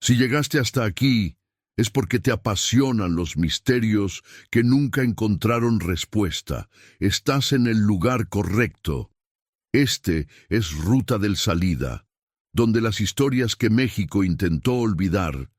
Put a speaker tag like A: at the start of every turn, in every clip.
A: Si llegaste hasta aquí, es porque te apasionan los misterios que nunca encontraron respuesta. Estás en el lugar correcto. Este es Ruta del Salida, donde las historias que México intentó olvidar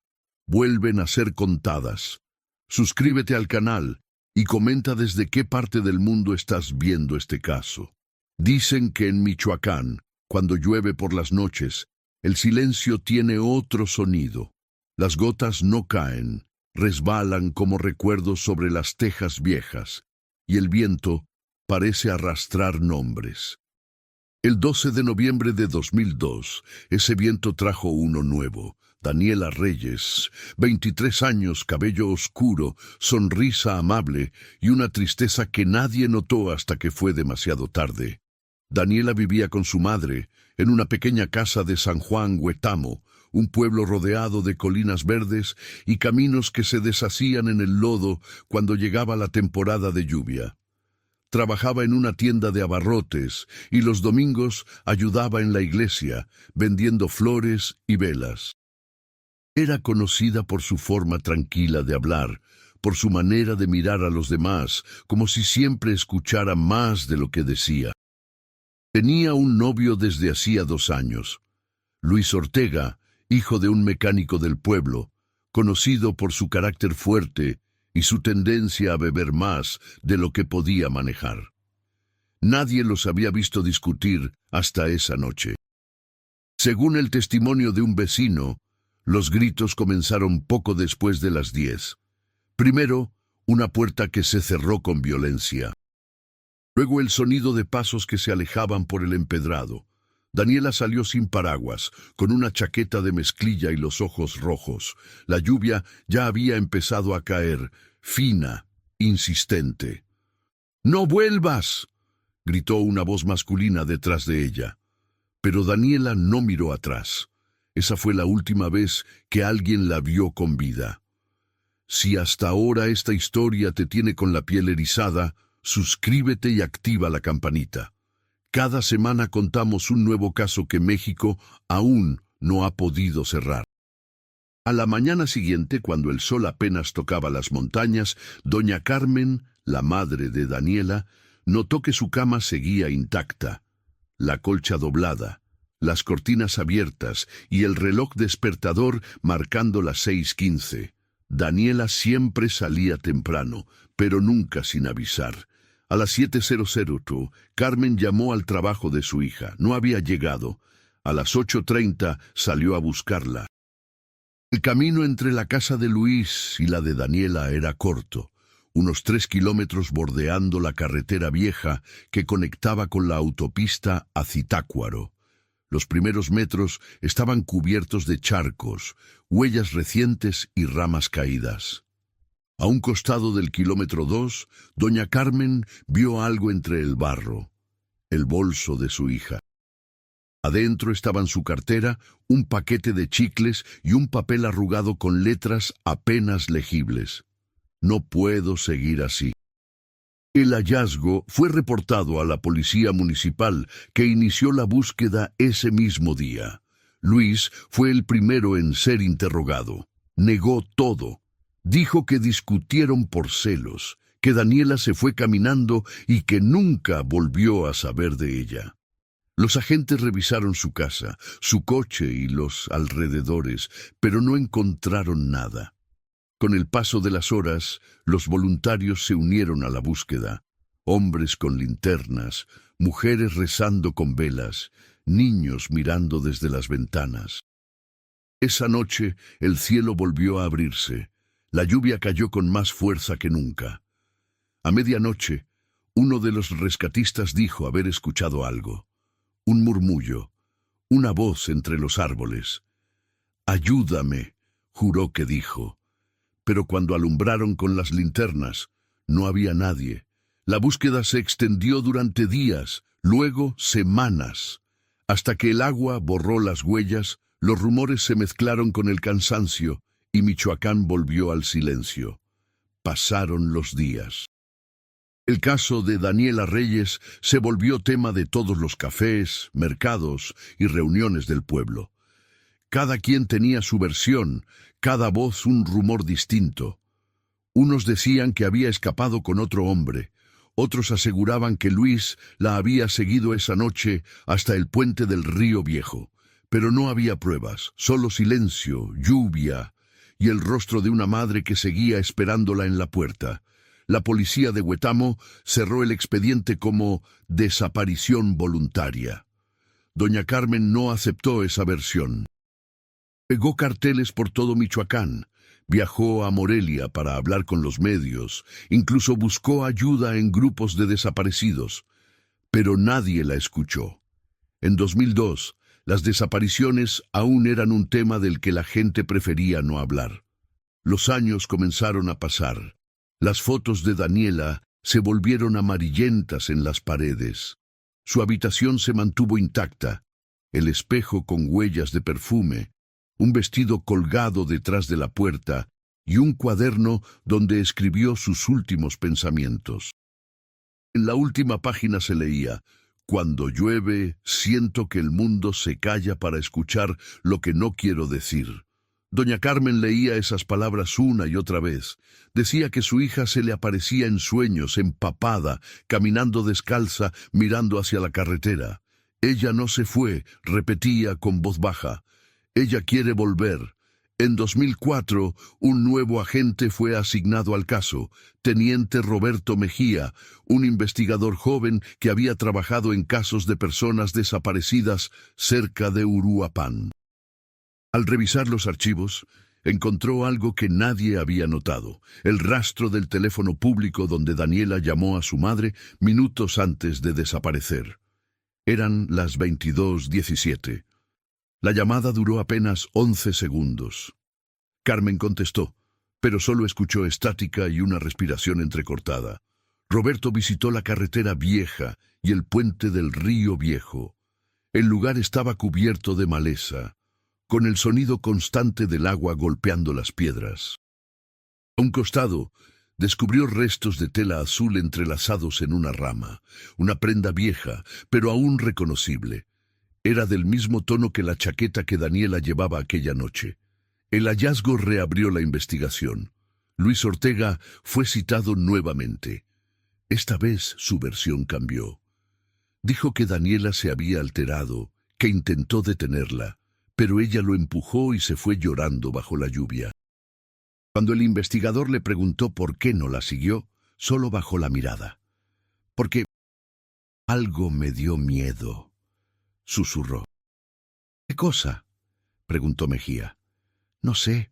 A: vuelven a ser contadas. Suscríbete al canal y comenta desde qué parte del mundo estás viendo este caso. Dicen que en Michoacán, cuando llueve por las noches, el silencio tiene otro sonido. Las gotas no caen, resbalan como recuerdos sobre las tejas viejas, y el viento parece arrastrar nombres. El 12 de noviembre de 2002, ese viento trajo uno nuevo. Daniela Reyes, 23 años, cabello oscuro, sonrisa amable y una tristeza que nadie notó hasta que fue demasiado tarde. Daniela vivía con su madre en una pequeña casa de San Juan, Huetamo, un pueblo rodeado de colinas verdes y caminos que se deshacían en el lodo cuando llegaba la temporada de lluvia. Trabajaba en una tienda de abarrotes y los domingos ayudaba en la iglesia, vendiendo flores y velas. Era conocida por su forma tranquila de hablar, por su manera de mirar a los demás, como si siempre escuchara más de lo que decía. Tenía un novio desde hacía 2 años, Luis Ortega, hijo de un mecánico del pueblo, conocido por su carácter fuerte y su tendencia a beber más de lo que podía manejar. Nadie los había visto discutir hasta esa noche. Según el testimonio de un vecino, los gritos comenzaron poco después de las 10. Primero, una puerta que se cerró con violencia. Luego el sonido de pasos que se alejaban por el empedrado. Daniela salió sin paraguas, con una chaqueta de mezclilla y los ojos rojos. La lluvia ya había empezado a caer, fina, insistente. «¡No vuelvas!», gritó una voz masculina detrás de ella. Pero Daniela no miró atrás. Esa fue la última vez que alguien la vio con vida. Si hasta ahora esta historia te tiene con la piel erizada, suscríbete y activa la campanita. Cada semana contamos un nuevo caso que México aún no ha podido cerrar. A la mañana siguiente, cuando el sol apenas tocaba las montañas, doña Carmen, la madre de Daniela, notó que su cama seguía intacta. La colcha doblada, las cortinas abiertas y el reloj despertador marcando las 6:15. Daniela siempre salía temprano, pero nunca sin avisar. A las 7:00, Carmen llamó al trabajo de su hija. No había llegado. A las 8:30 salió a buscarla. El camino entre la casa de Luis y la de Daniela era corto, unos 3 kilómetros bordeando la carretera vieja que conectaba con la autopista a Zitácuaro. Los primeros metros estaban cubiertos de charcos, huellas recientes y ramas caídas. A un costado del kilómetro 2, doña Carmen vio algo entre el barro, el bolso de su hija. Adentro estaban su cartera, un paquete de chicles y un papel arrugado con letras apenas legibles. «No puedo seguir así». El hallazgo fue reportado a la policía municipal, que inició la búsqueda ese mismo día. Luis fue el primero en ser interrogado. Negó todo. Dijo que discutieron por celos, que Daniela se fue caminando y que nunca volvió a saber de ella. Los agentes revisaron su casa, su coche y los alrededores, pero no encontraron nada. Con el paso de las horas, los voluntarios se unieron a la búsqueda. Hombres con linternas, mujeres rezando con velas, niños mirando desde las ventanas. Esa noche, el cielo volvió a abrirse. La lluvia cayó con más fuerza que nunca. A medianoche, uno de los rescatistas dijo haber escuchado algo. Un murmullo, una voz entre los árboles. «Ayúdame», juró que dijo. Pero cuando alumbraron con las linternas, no había nadie. La búsqueda se extendió durante días, luego semanas. Hasta que el agua borró las huellas, los rumores se mezclaron con el cansancio y Michoacán volvió al silencio. Pasaron los días. El caso de Daniela Reyes se volvió tema de todos los cafés, mercados y reuniones del pueblo. Cada quien tenía su versión, cada voz un rumor distinto. Unos decían que había escapado con otro hombre. Otros aseguraban que Luis la había seguido esa noche hasta el puente del Río Viejo. Pero no había pruebas, solo silencio, lluvia y el rostro de una madre que seguía esperándola en la puerta. La policía de Huetamo cerró el expediente como desaparición voluntaria. Doña Carmen no aceptó esa versión. Pegó carteles por todo Michoacán, viajó a Morelia para hablar con los medios, incluso buscó ayuda en grupos de desaparecidos, pero nadie la escuchó. En 2002, las desapariciones aún eran un tema del que la gente prefería no hablar. Los años comenzaron a pasar. Las fotos de Daniela se volvieron amarillentas en las paredes. Su habitación se mantuvo intacta, el espejo con huellas de perfume, un vestido colgado detrás de la puerta y un cuaderno donde escribió sus últimos pensamientos. En la última página se leía: «Cuando llueve, siento que el mundo se calla para escuchar lo que no quiero decir». Doña Carmen leía esas palabras una y otra vez. Decía que su hija se le aparecía en sueños, empapada, caminando descalza, mirando hacia la carretera. «Ella no se fue», repetía con voz baja. «Ella quiere volver». En 2004, un nuevo agente fue asignado al caso, Teniente Roberto Mejía, un investigador joven que había trabajado en casos de personas desaparecidas cerca de Uruapan. Al revisar los archivos, encontró algo que nadie había notado: el rastro del teléfono público donde Daniela llamó a su madre minutos antes de desaparecer. Eran las 22:17. La llamada duró apenas 11 segundos. Carmen contestó, pero solo escuchó estática y una respiración entrecortada. Roberto visitó la carretera vieja y el puente del Río Viejo. El lugar estaba cubierto de maleza, con el sonido constante del agua golpeando las piedras. A un costado, descubrió restos de tela azul entrelazados en una rama, una prenda vieja, pero aún reconocible. Era del mismo tono que la chaqueta que Daniela llevaba aquella noche. El hallazgo reabrió la investigación. Luis Ortega fue citado nuevamente. Esta vez su versión cambió. Dijo que Daniela se había alterado, que intentó detenerla, pero ella lo empujó y se fue llorando bajo la lluvia. Cuando el investigador le preguntó por qué no la siguió, solo bajó la mirada. «Porque algo me dio miedo», susurró. «¿Qué cosa?», preguntó Mejía. «No sé.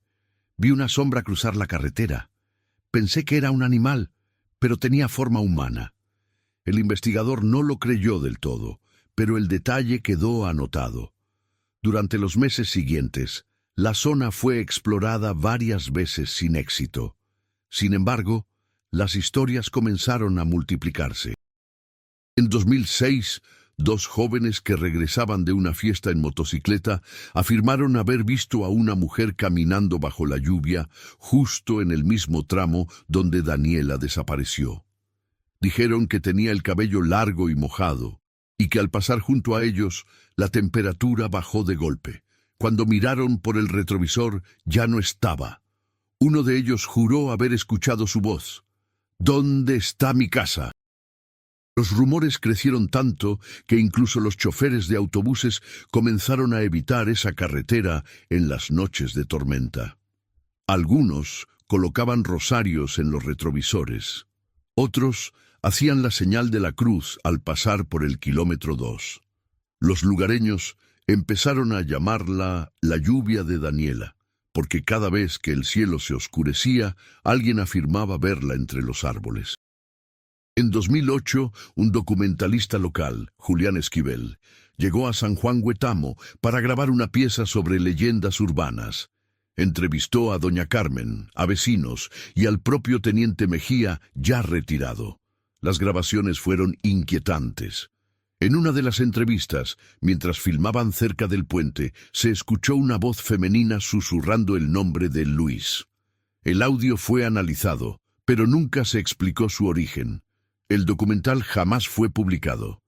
A: Vi una sombra cruzar la carretera. Pensé que era un animal, pero tenía forma humana». El investigador no lo creyó del todo, pero el detalle quedó anotado. Durante los meses siguientes, la zona fue explorada varias veces sin éxito. Sin embargo, las historias comenzaron a multiplicarse. En 2006, 2 jóvenes que regresaban de una fiesta en motocicleta afirmaron haber visto a una mujer caminando bajo la lluvia justo en el mismo tramo donde Daniela desapareció. Dijeron que tenía el cabello largo y mojado, y que al pasar junto a ellos, la temperatura bajó de golpe. Cuando miraron por el retrovisor, ya no estaba. Uno de ellos juró haber escuchado su voz: «¿Dónde está mi casa?». Los rumores crecieron tanto que incluso los choferes de autobuses comenzaron a evitar esa carretera en las noches de tormenta. Algunos colocaban rosarios en los retrovisores. Otros hacían la señal de la cruz al pasar por el kilómetro 2. Los lugareños empezaron a llamarla la lluvia de Daniela, porque cada vez que el cielo se oscurecía, alguien afirmaba verla entre los árboles. En 2008, un documentalista local, Julián Esquivel, llegó a San Juan Huetamo para grabar una pieza sobre leyendas urbanas. Entrevistó a doña Carmen, a vecinos y al propio teniente Mejía, ya retirado. Las grabaciones fueron inquietantes. En una de las entrevistas, mientras filmaban cerca del puente, se escuchó una voz femenina susurrando el nombre de Luis. El audio fue analizado, pero nunca se explicó su origen. El documental jamás fue publicado.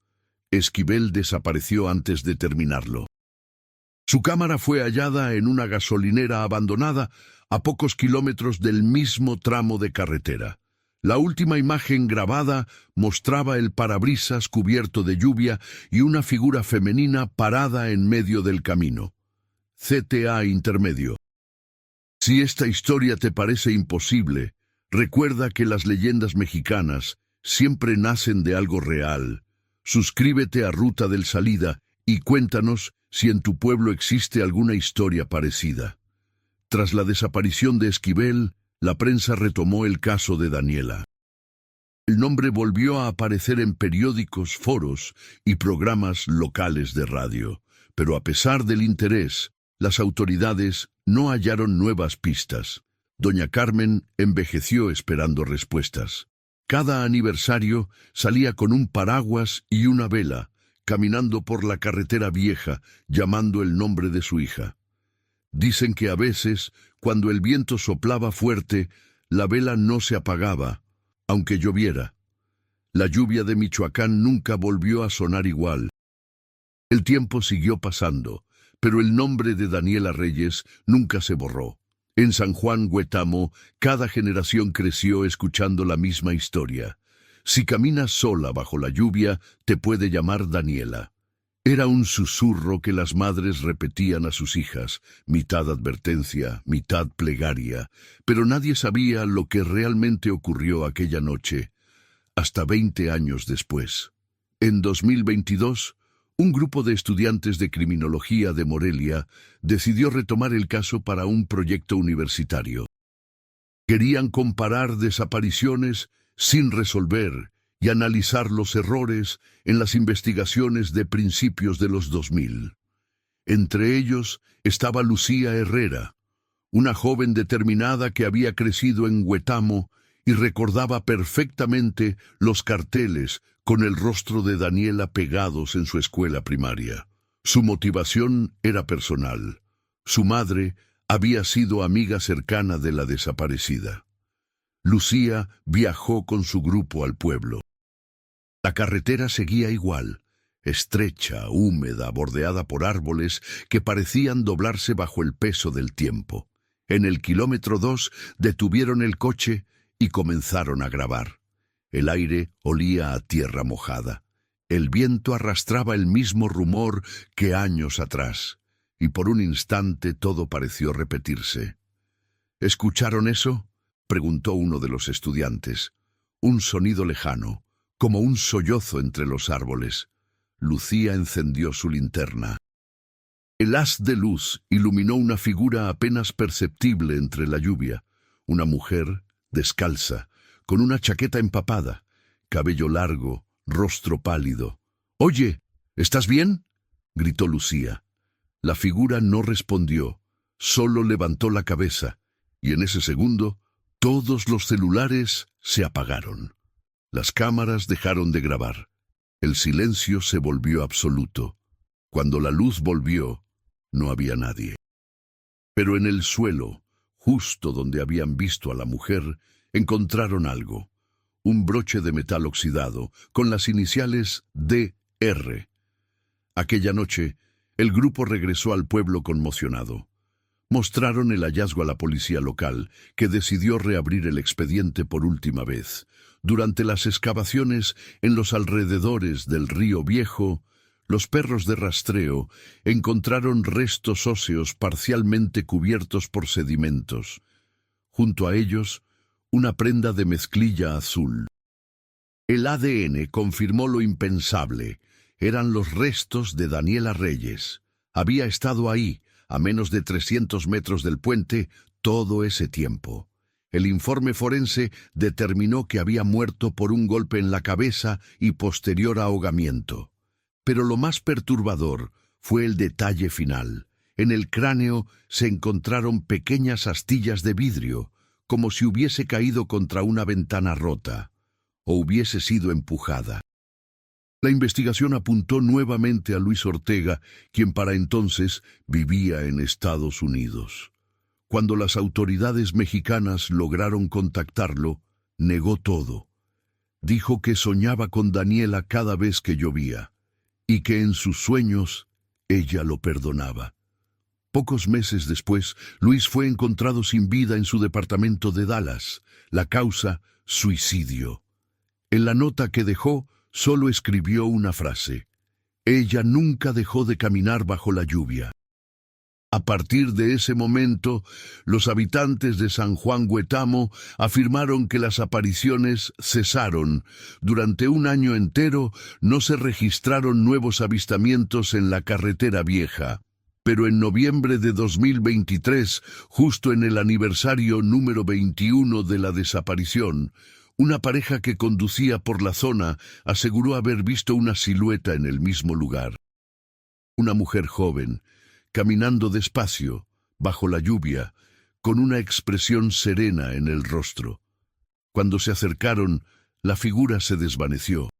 A: Esquivel desapareció antes de terminarlo. Su cámara fue hallada en una gasolinera abandonada a pocos kilómetros del mismo tramo de carretera. La última imagen grabada mostraba el parabrisas cubierto de lluvia y una figura femenina parada en medio del camino. CTA intermedio. Si esta historia te parece imposible, recuerda que las leyendas mexicanas siempre nacen de algo real. Suscríbete a Ruta del Salida y cuéntanos si en tu pueblo existe alguna historia parecida. Tras la desaparición de Esquivel, la prensa retomó el caso de Daniela. El nombre volvió a aparecer en periódicos, foros y programas locales de radio, pero a pesar del interés, las autoridades no hallaron nuevas pistas. Doña Carmen envejeció esperando respuestas. Cada aniversario salía con un paraguas y una vela, caminando por la carretera vieja, llamando el nombre de su hija. Dicen que a veces, cuando el viento soplaba fuerte, la vela no se apagaba, aunque lloviera. La lluvia de Michoacán nunca volvió a sonar igual. El tiempo siguió pasando, pero el nombre de Daniela Reyes nunca se borró. En San Juan, Huetamo, cada generación creció escuchando la misma historia. Si caminas sola bajo la lluvia, te puede llamar Daniela. Era un susurro que las madres repetían a sus hijas, mitad advertencia, mitad plegaria, pero nadie sabía lo que realmente ocurrió aquella noche, hasta 20 años después. En 2022, un grupo de estudiantes de criminología de Morelia decidió retomar el caso para un proyecto universitario. Querían comparar desapariciones sin resolver y analizar los errores en las investigaciones de principios de los 2000. Entre ellos estaba Lucía Herrera, una joven determinada que había crecido en Huetamo y recordaba perfectamente los carteles con el rostro de Daniela pegados en su escuela primaria. Su motivación era personal. Su madre había sido amiga cercana de la desaparecida. Lucía viajó con su grupo al pueblo. La carretera seguía igual, estrecha, húmeda, bordeada por árboles que parecían doblarse bajo el peso del tiempo. En el kilómetro 2 detuvieron el coche y comenzaron a grabar. El aire olía a tierra mojada. El viento arrastraba el mismo rumor que años atrás, y por un instante todo pareció repetirse. ¿Escucharon eso?, preguntó uno de los estudiantes. Un sonido lejano, como un sollozo entre los árboles. Lucía encendió su linterna. El haz de luz iluminó una figura apenas perceptible entre la lluvia. Una mujer, descalza, con una chaqueta empapada, cabello largo, rostro pálido. «Oye, ¿estás bien?», gritó Lucía. La figura no respondió, solo levantó la cabeza, y en ese segundo todos los celulares se apagaron. Las cámaras dejaron de grabar. El silencio se volvió absoluto. Cuando la luz volvió, no había nadie. Pero en el suelo, justo donde habían visto a la mujer, encontraron algo. Un broche de metal oxidado, con las iniciales DR. Aquella noche, el grupo regresó al pueblo conmocionado. Mostraron el hallazgo a la policía local, que decidió reabrir el expediente por última vez. Durante las excavaciones en los alrededores del río Viejo, los perros de rastreo encontraron restos óseos parcialmente cubiertos por sedimentos. Junto a ellos, una prenda de mezclilla azul. El ADN confirmó lo impensable. Eran los restos de Daniela Reyes. Había estado ahí, a menos de 300 metros del puente, todo ese tiempo. El informe forense determinó que había muerto por un golpe en la cabeza y posterior ahogamiento. Pero lo más perturbador fue el detalle final. En el cráneo se encontraron pequeñas astillas de vidrio, como si hubiese caído contra una ventana rota, o hubiese sido empujada. La investigación apuntó nuevamente a Luis Ortega, quien para entonces vivía en Estados Unidos. Cuando las autoridades mexicanas lograron contactarlo, negó todo. Dijo que soñaba con Daniela cada vez que llovía, y que en sus sueños ella lo perdonaba. Pocos meses después, Luis fue encontrado sin vida en su departamento de Dallas. La causa, suicidio. En la nota que dejó, solo escribió una frase: ella nunca dejó de caminar bajo la lluvia. A partir de ese momento, los habitantes de San Juan Huetamo afirmaron que las apariciones cesaron. Durante un año entero no se registraron nuevos avistamientos en la carretera vieja. Pero en noviembre de 2023, justo en el aniversario número 21 de la desaparición, una pareja que conducía por la zona aseguró haber visto una silueta en el mismo lugar. Una mujer joven, caminando despacio, bajo la lluvia, con una expresión serena en el rostro. Cuando se acercaron, la figura se desvaneció.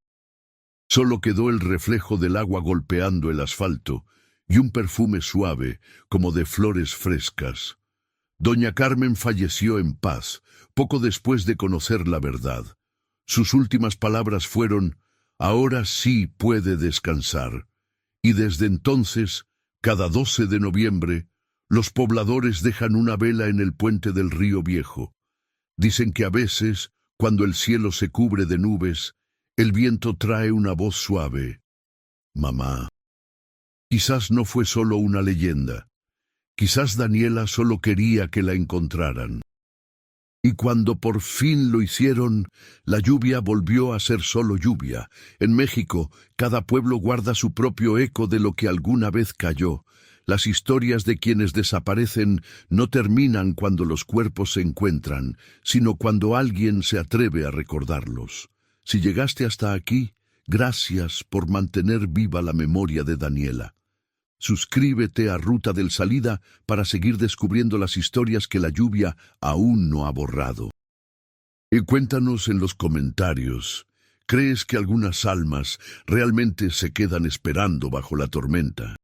A: Solo quedó el reflejo del agua golpeando el asfalto y un perfume suave, como de flores frescas. Doña Carmen falleció en paz, poco después de conocer la verdad. Sus últimas palabras fueron: ahora sí puede descansar. Y desde entonces, cada 12 de noviembre, los pobladores dejan una vela en el puente del Río Viejo. Dicen que a veces, cuando el cielo se cubre de nubes, el viento trae una voz suave: mamá. Quizás no fue solo una leyenda. Quizás Daniela solo quería que la encontraran. Y cuando por fin lo hicieron, la lluvia volvió a ser solo lluvia. En México, cada pueblo guarda su propio eco de lo que alguna vez cayó. Las historias de quienes desaparecen no terminan cuando los cuerpos se encuentran, sino cuando alguien se atreve a recordarlos. Si llegaste hasta aquí, gracias por mantener viva la memoria de Daniela. Suscríbete a Ruta del Salida para seguir descubriendo las historias que la lluvia aún no ha borrado. Y cuéntanos en los comentarios, ¿crees que algunas almas realmente se quedan esperando bajo la tormenta?